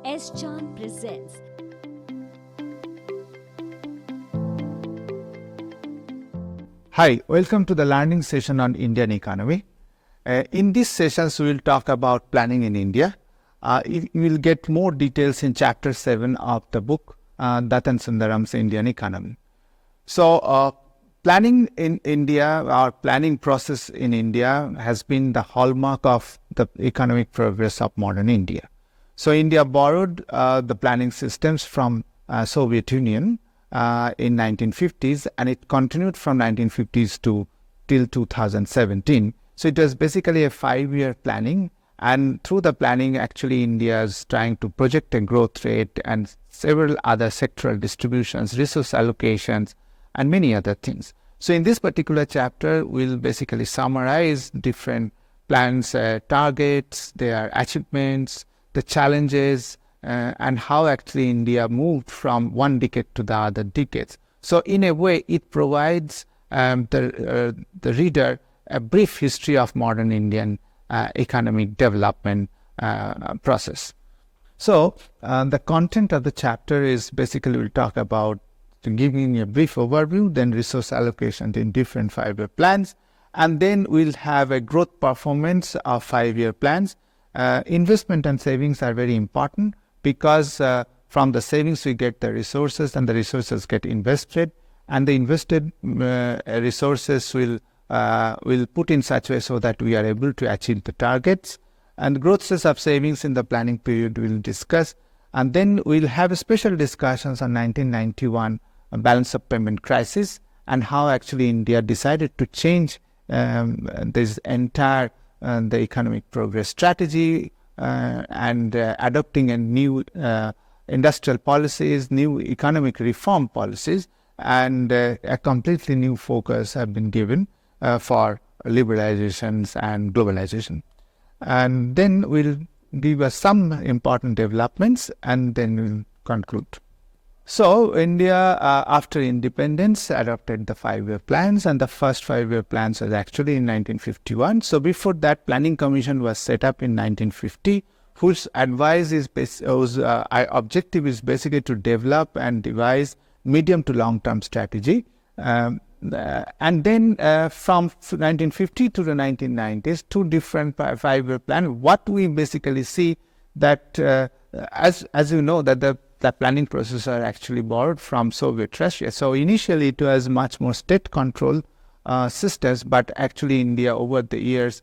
S. Chan presents. Hi, welcome to the learning session on Indian economy. In these sessions, we will talk about planning in India. You will get more details in chapter 7 of the book, Datt Sundharam's Indian economy. So, planning in India, or planning process in India has been the hallmark of the economic progress of modern India. So, India borrowed the planning systems from Soviet Union in 1950s, and it continued from 1950s till 2017. So it was basically a 5-year planning, and through the planning, actually India is trying to project a growth rate and several other sectoral distributions, resource allocations, and many other things. So in this particular chapter, we'll basically summarize different plans, targets, their achievements, the challenges, and how actually India moved from one decade to the other decades. So in a way, it provides the reader a brief history of modern Indian economic development process. So the content of the chapter is basically we'll talk about giving a brief overview, then resource allocation in different 5-year plans, and then we'll have a growth performance of 5-year plans. Investment and savings are very important, because from the savings we get the resources, and the resources get invested, and the invested resources will put in such a way so that we are able to achieve the targets. And growth of savings in the planning period we'll discuss, and then we'll have special discussions on 1991 balance of payment crisis, and how actually India decided to change this entire the economic progress strategy, and adopting a new industrial policies, new economic reform policies, and a completely new focus have been given for liberalizations and globalization. And then we'll give us some important developments, and then we'll conclude. So India, after independence, adopted the 5-year plans, and the first 5-year plans was actually in 1951. So before that, Planning Commission was set up in 1950, whose advice is objective is basically to develop and devise medium to long-term strategy. And then from 1950 to the 1990s, two different 5-year plans. What we basically see that, as you know, that the planning process are actually borrowed from Soviet Russia. So initially it was much more state control systems, but actually India over the years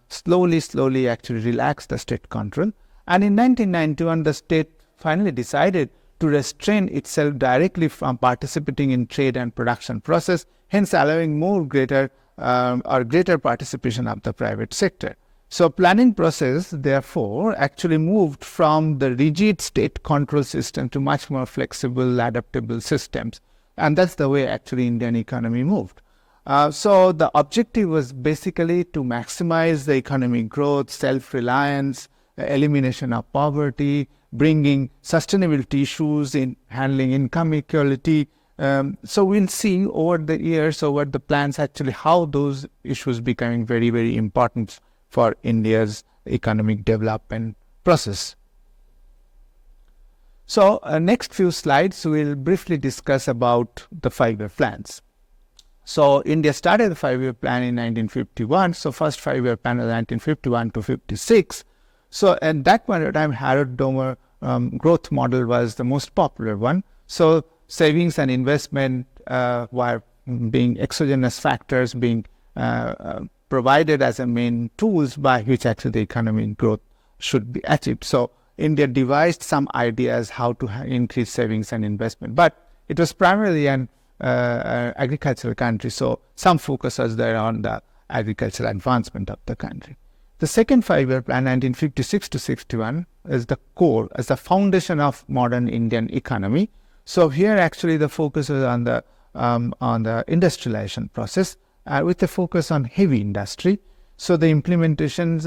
slowly actually relaxed the state control. And in 1991, the state finally decided to restrain itself directly from participating in trade and production process, hence allowing greater participation of the private sector. So planning process, therefore, actually moved from the rigid state control system to much more flexible, adaptable systems. And that's the way actually Indian economy moved. So the objective was basically to maximize the economic growth, self-reliance, elimination of poverty, bringing sustainability issues in handling income equality. So we'll see over the years, over the plans, actually how those issues becoming very, very important for India's economic development process. So next few slides, we'll briefly discuss about the 5-year plans. So India started the 5-year plan in 1951. So first 5-year plan was 1951 to 56. So at that point of time, Harrod-Domer growth model was the most popular one. So savings and investment were being exogenous factors being provided as a main tools by which actually the economic growth should be achieved. So India devised some ideas how to increase savings and investment, but it was primarily an agricultural country, so some focus was there on the agricultural advancement of the country. The second 5-year plan, 1956 to 61, is the core, as the foundation of modern Indian economy. So here actually the focus is on the industrialization process, with a focus on heavy industry. So the implementations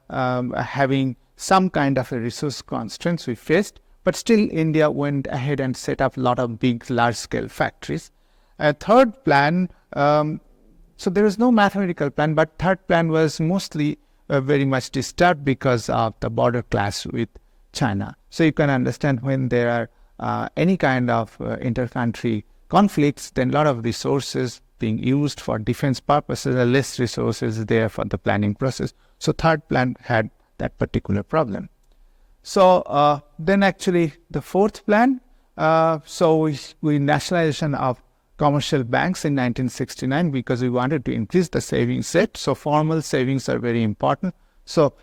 having some kind of a resource constraints we faced, but still India went ahead and set up a lot of big, large-scale factories. A third plan, so there is no mathematical plan, but third plan was mostly very much disturbed because of the border clash with China. So you can understand when there are any kind of inter-country conflicts, then a lot of resources being used for defense purposes, and less resources there for the planning process. So third plan had that particular problem. So then actually the fourth plan, so we nationalization of commercial banks in 1969 because we wanted to increase the savings rate. So formal savings are very important. So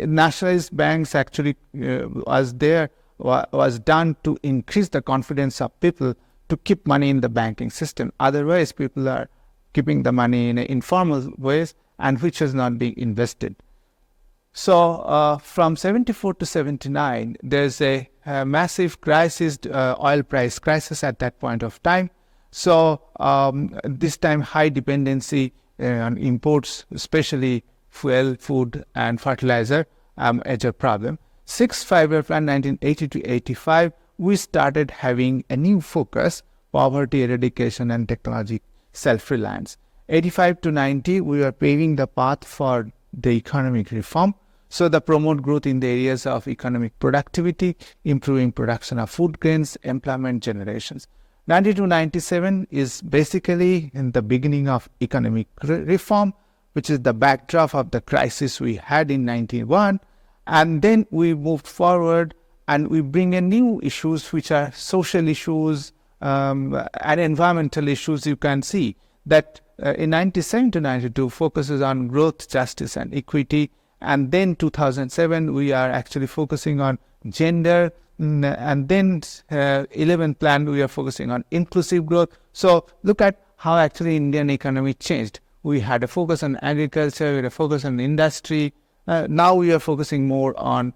nationalized banks actually was done to increase the confidence of people to keep money in the banking system. Otherwise, people are keeping the money in informal ways and which is not being invested. So from 74 to 79, there's a massive crisis, oil price crisis at that point of time. So this time high dependency on imports, especially fuel, food and fertilizer, major problem. Sixth five-year plan, 1980 to 85, we started having a new focus, poverty eradication and technology self-reliance. 85 to 90, we were paving the path for the economic reform. So the promote growth in the areas of economic productivity, improving production of food grains, employment generations. 90 to 97 is basically in the beginning of economic reform, which is the backdrop of the crisis we had in 91. And then we moved forward and we bring in new issues, which are social issues and environmental issues. You can see that in 97 to 92 focuses on growth, justice and equity. And then 2007, we are actually focusing on gender. And then 11th plan, we are focusing on inclusive growth. So look at how actually Indian economy changed. We had a focus on agriculture, we had a focus on industry. Now we are focusing more on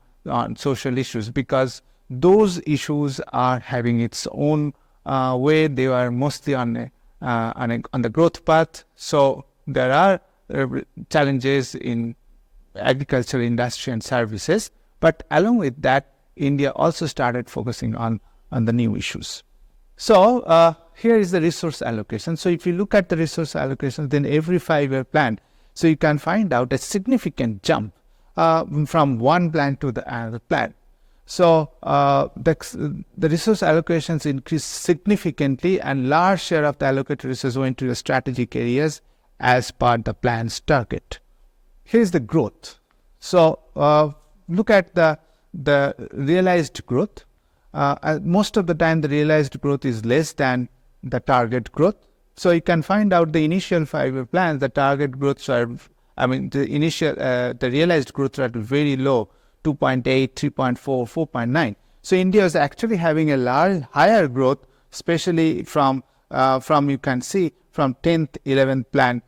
social issues because those issues are having its own way. They are mostly on the growth path. So there are challenges in agriculture, industry and services. But along with that, India also started focusing on the new issues. So here is the resource allocation. So if you look at the resource allocation, then every 5-year plan, so you can find out a significant jump from one plan to the another plan. So the resource allocations increased significantly and large share of the allocated resources went to the strategic areas as per the plan's target. Here's the growth. So look at the realized growth. Most of the time the realized growth is less than the target growth. So you can find out the initial 5-year plans, the target growths are, the realized growth rate is very low, 2.8, 3.4, 4.9. So India is actually having a higher growth, especially from you can see from 10th, 11th plan,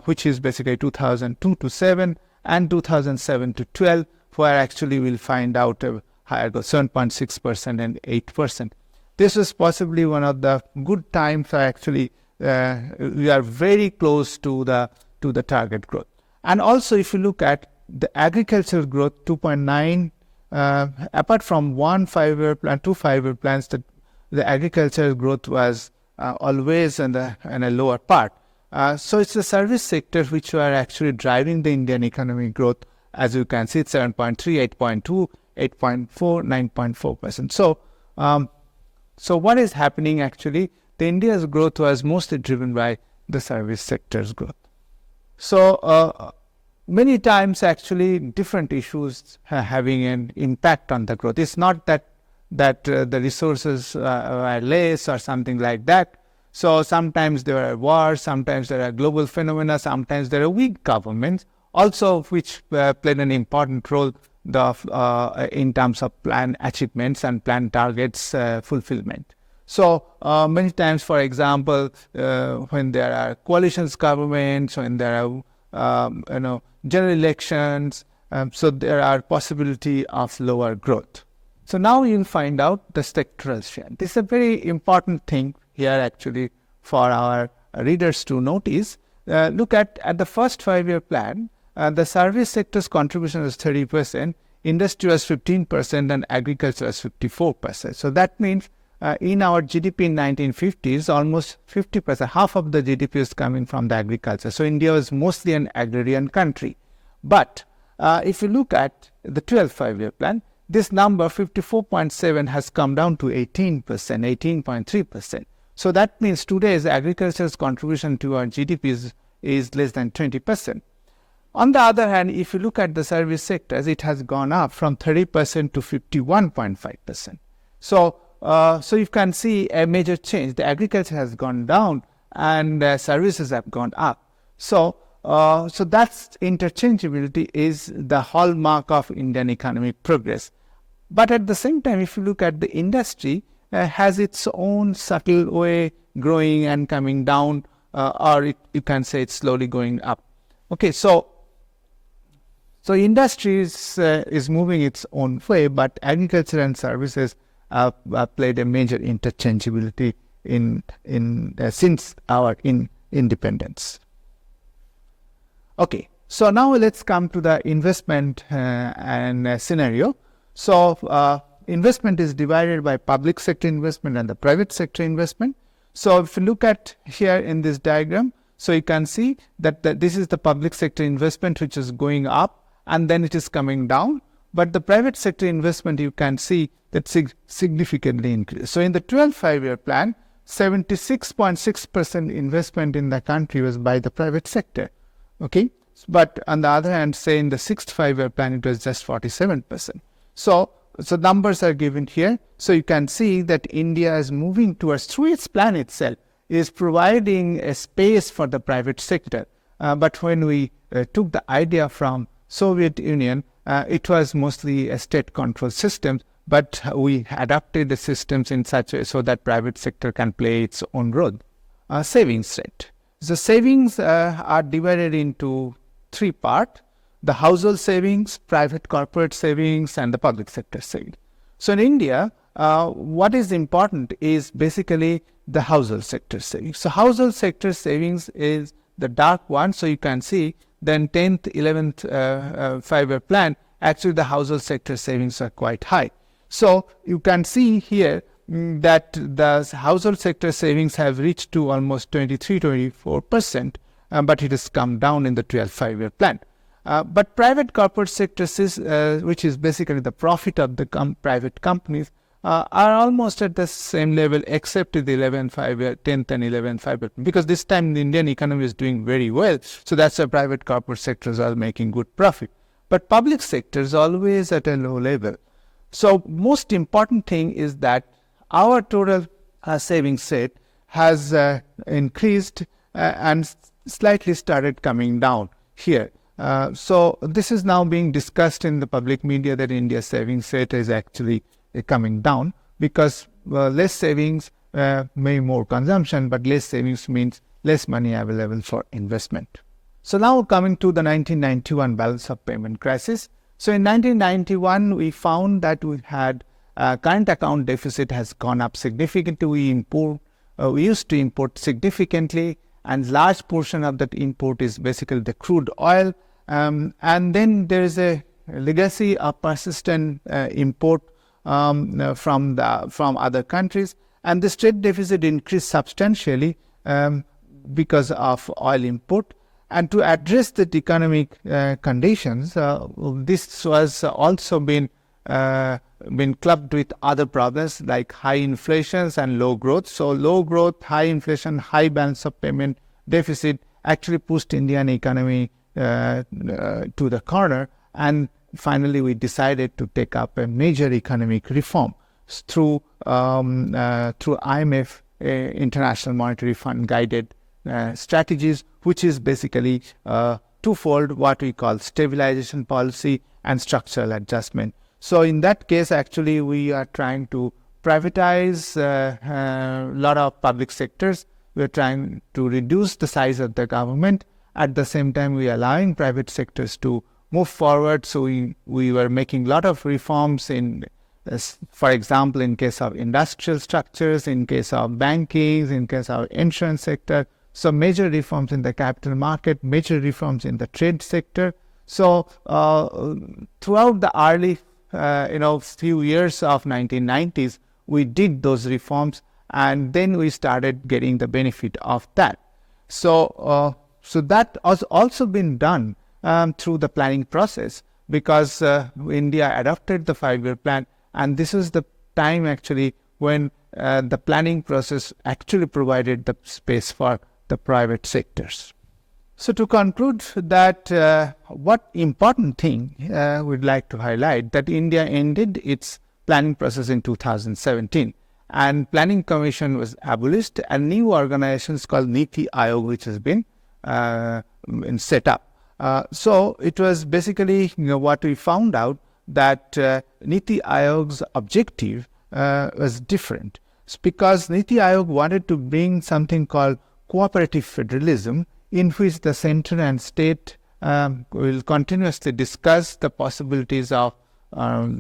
which is basically 2002 to 7 and 2007 to 12, where actually we'll find out a higher growth, 7.6% and 8%. This is possibly one of the good times. Actually, we are very close to the target growth. And also, if you look at the agricultural growth, 2.9, apart from one 5-year plan, 2 5-year plans, the agricultural growth was always in a lower part. So it's the service sector which are actually driving the Indian economic growth. As you can see, it's 7.3, 8.2, 8.4, 9.4%. So what is happening actually? The India's growth was mostly driven by the service sector's growth. So many times actually different issues are having an impact on the growth. It's not that the resources are less or something like that. So sometimes there are wars, sometimes there are global phenomena, sometimes there are weak governments, also which played an important role in terms of plan achievements and plan targets fulfillment. So many times, for example, when there are coalitions governments, when there are general elections, so there are possibility of lower growth. So now you'll find out the sectoral share. This is a very important thing here actually for our readers to notice. Look at the first 5-year plan, the service sector's contribution was 30%, industry was 15%, and agriculture was 54%. So that means in our GDP in 1950s, almost 50%, half of the GDP is coming from the agriculture. So India was mostly an agrarian country. But if you look at the 12th 5-year plan, this number 54.7 has come down to 18%, 18.3%. So that means today's agriculture's contribution to our GDP is less than 20%. On the other hand, if you look at the service sectors, it has gone up from 30% to 51.5%. So you can see a major change. The agriculture has gone down and services have gone up. So that's interchangeability is the hallmark of Indian economic progress. But at the same time, if you look at the industry, has its own subtle way growing and coming down, you can say it's slowly going up. Okay, so industry is moving its own way, but agriculture and services played a major interchangeability since our independence. Okay, so now let's come to the investment and scenario. So investment is divided by public sector investment and the private sector investment. So if you look at here in this diagram, so you can see that this is the public sector investment which is going up and then it is coming down. But the private sector investment, you can see that significantly increased. So in the 12th five-year plan, 76.6% investment in the country was by the private sector. Okay, but on the other hand, say in the 6th five-year plan, it was just 47%. So numbers are given here. So you can see that India is moving towards, through its plan itself, is providing a space for the private sector. But when we took the idea from Soviet Union, it was mostly a state-controlled system, but we adapted the systems in such a way so that private sector can play its own role. Savings rate. The savings are divided into three parts: the household savings, private corporate savings, and the public sector savings. So in India, what is important is basically the household sector savings. So household sector savings is the dark one. So you can see then 10th, 11th five-year plan, actually the household sector savings are quite high. So you can see here that the household sector savings have reached to almost 23-24%, but it has come down in the 12th five-year plan. But private corporate sector, which is basically the profit of the private companies, are almost at the same level except the 11th five-year, 10th and 11th five-year, because this time the Indian economy is doing very well. So that's why private corporate sectors are making good profit. But public sector is always at a low level. So most important thing is that our total savings rate has increased and slightly started coming down here. So this is now being discussed in the public media that India's savings rate is actually coming down because less savings mean more consumption, but less savings means less money available for investment. So now coming to the 1991 balance of payment crisis. So in 1991, we found that we had current account deficit has gone up significantly. We used to import significantly, and large portion of that import is basically the crude oil. And then there is a legacy of persistent import from other countries, and the trade deficit increased substantially because of oil import. And to address the economic conditions, this was also been clubbed with other problems like high inflations and low growth. So low growth, high inflation, high balance of payment deficit actually pushed Indian economy to the corner. And finally, we decided to take up a major economic reform through IMF, International Monetary Fund guided strategies, which is basically twofold, what we call stabilization policy and structural adjustment. So in that case, actually, we are trying to privatize a lot of public sectors. We are trying to reduce the size of the government. At the same time, we are allowing private sectors to move forward. So we were making a lot of reforms in, for example, in case of industrial structures, in case of banking, in case of insurance sector. So major reforms in the capital market, major reforms in the trade sector. So throughout the early, few years of 1990s, we did those reforms, and then we started getting the benefit of that. So that has also been done through the planning process. because India adopted the 5-year plan, and this is the time actually when the planning process actually provided the space for the private sectors. So to conclude that, what important thing we'd like to highlight, that India ended its planning process in 2017, and Planning Commission was abolished, and new organizations called Niti Aayog, which has been set up. So it was basically what we found out, that Niti Aayog's objective was different. It's because Niti Aayog wanted to bring something called cooperative federalism, in which the center and state will continuously discuss the possibilities of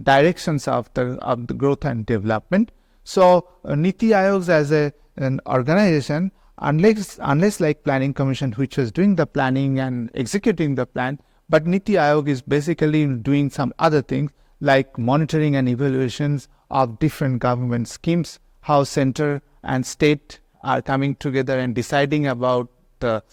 directions of the growth and development. So Niti Aayog as an organization, unless like Planning Commission, which was doing the planning and executing the plan, but Niti Aayog is basically doing some other things like monitoring and evaluations of different government schemes, how center and state are coming together and deciding about the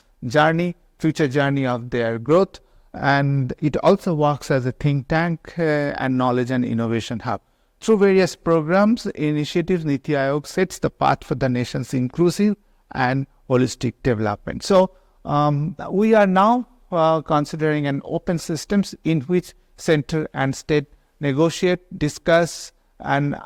future journey of their growth. And it also works as a think tank and knowledge and innovation hub. Through various programs, initiatives, Niti Aayog sets the path for the nation's inclusive and holistic development. So we are now considering an open systems in which center and state negotiate, discuss, and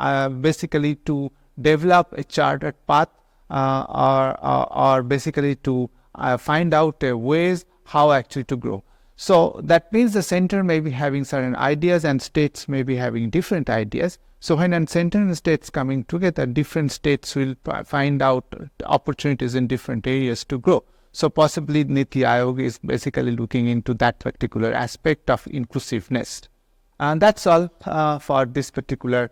basically to develop a chartered path or basically to find out ways how actually to grow. So that means the center may be having certain ideas and states may be having different ideas. So when a center and states coming together, different states will find out opportunities in different areas to grow. So possibly Niti Aayog is basically looking into that particular aspect of inclusiveness. And that's all for this particular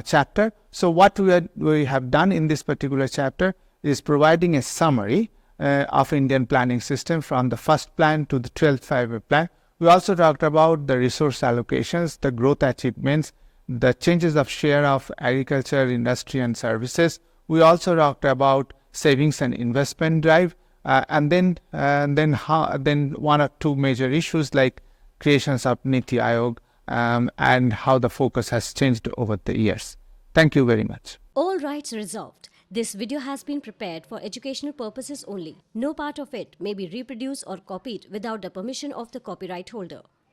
chapter. So what we have done in this particular chapter is providing a summary of Indian planning system from the first plan to the 12th 5-year plan. We also talked about the resource allocations, the growth achievements, the changes of share of agriculture, industry and services. We also talked about savings and investment drive, and then one or two major issues like creations of Niti Aayog and how the focus has changed over the years. Thank you very much. All rights reserved. This video has been prepared for educational purposes only. No part of it may be reproduced or copied without the permission of the copyright holder.